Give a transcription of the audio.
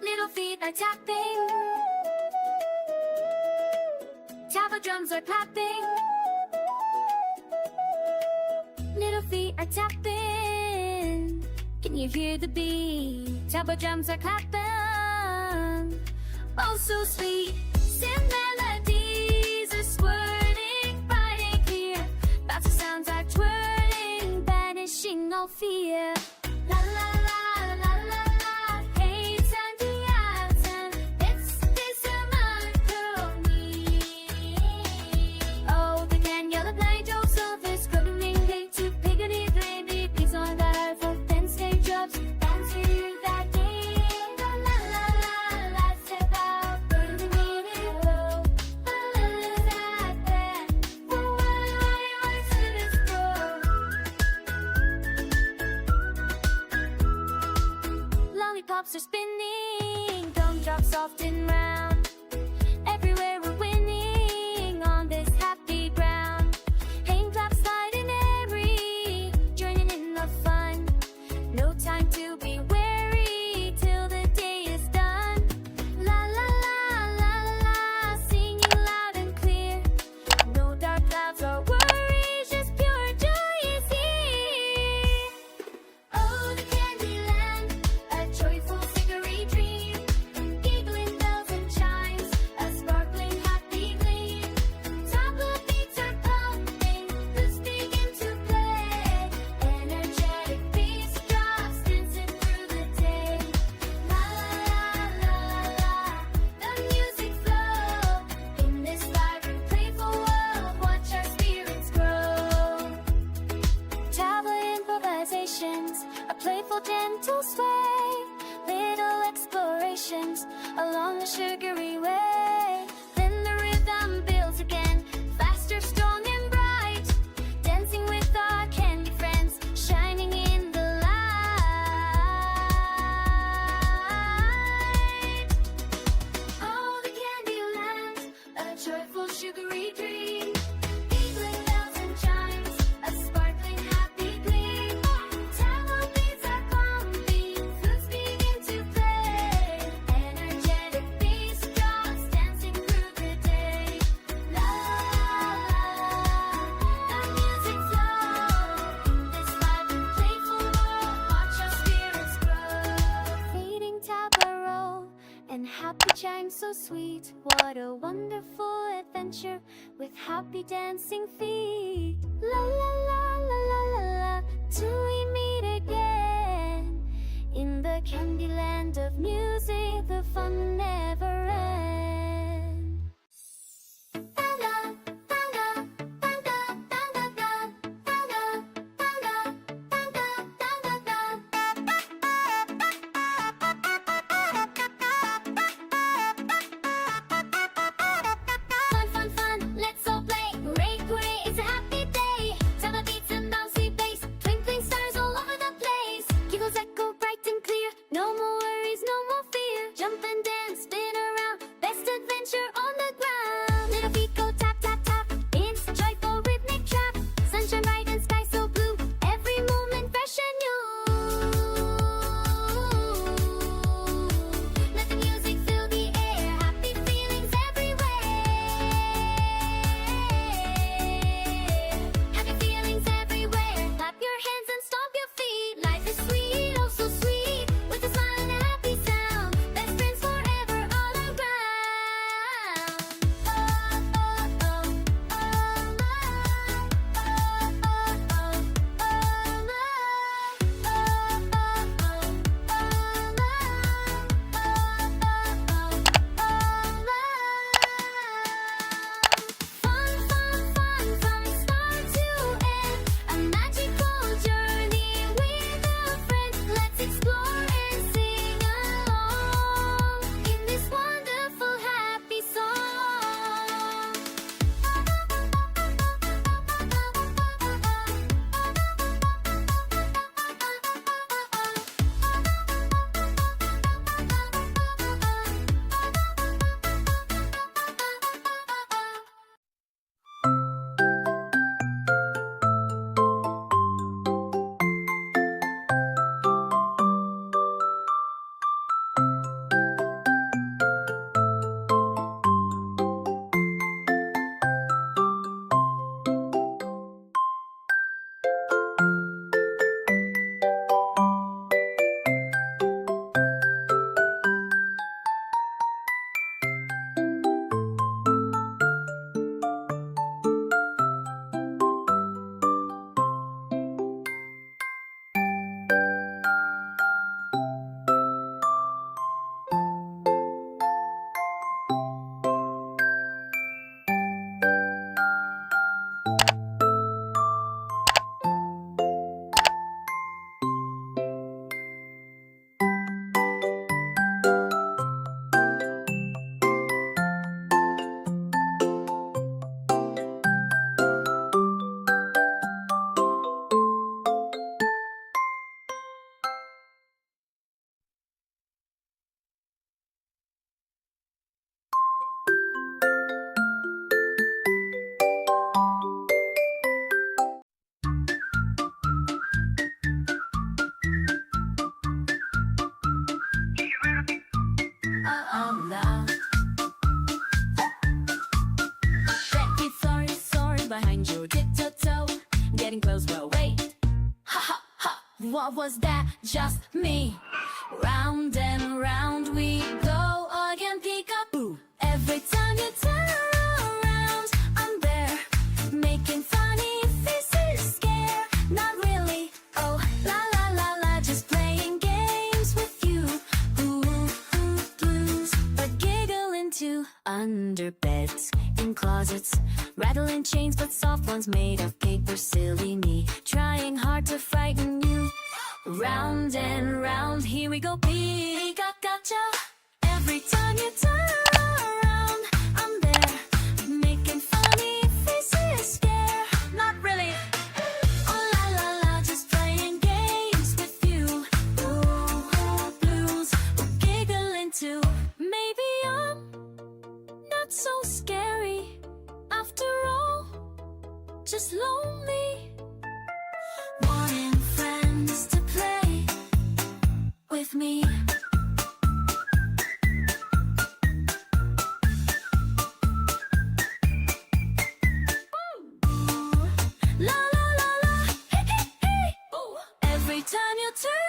Little feet are tapping, tapa drums are clapping. Little feet are tapping, can you hear the beat? Tapa drums are clapping, oh so sweet. Sim melodies are swirling bright and clear. Bouncy sounds are twirling, banishing all fear. La la la la la la, hey sandiatan, it's this harmony. Oh, the kanya the blind oh so this coming day to pigany baby, peace on that for 10 stage jobs, dance here that day. La la la la la, step out, burn the meaning low. La la la that band, for why to this grow. Lollipops are spinning, gumdrops soft and round. Everywhere we're winning on this happy ground. Hand claps light and airy, joining in the fun. No time to be weary till the day is done. La la la la la, singing loud and clear. No dark clouds or worries, just pure joy is here. Oh, the candy land, a joyful sugary dream. Giggling bells and chimes, a sparkling happy gleam. Tapa beats are pumping, who's begin to play. Energetic bass drops dancing through the day. La la la la la, the music flow. In this vibrant, playful world, watch our spirits grow. Tapa improvisations, a playful, gentle sway. Little explorations along the sugary way. Then the rhythm builds again, faster, strong, and bright. Dancing with our candy friends, shining in the light. Oh, the candy land, a joyful, sugary dream. Giggling bells and chimes, a sparkling, happy gleam. Tapa beats are pumping, flutes begin to play. Energetic bass drops dancing through the day. La la la, the music flow. In this vibrant, playful world, watch our spirits grow. Fading tapa roll and happy chimes so sweet. What a wonderful adventure with happy dancing feet. La la la la la la la, till we meet again. In the candy land of music, the fun never ends. Banga, banga, banga, banga, banga, banga, banga, Fun, fun, fun, let's all play. Hooray, hooray, it's a happy day. Tapa beats and bells What was that? Just me. Round and round we go again, peek-a-boo. Every time you turn around, I'm there, making funny faces, scare. Not really, oh, la la la la, just playing games with you. Ooh, ooh, blues, but giggling too. Under beds, in closets, rattling chains, but soft ones made of paper. Silly me, trying hard to frighten you. Round and round, here we go, peek-a-gotcha. Every time you turn around, I'm there, making funny faces, scare. Not really, oh la la la, just playing games with you. Ooh, blues, we're giggling too. Maybe I'm not so scary after all, just lonely, wanting friends to play with me. La la la la, hey hey hey. Every time you turn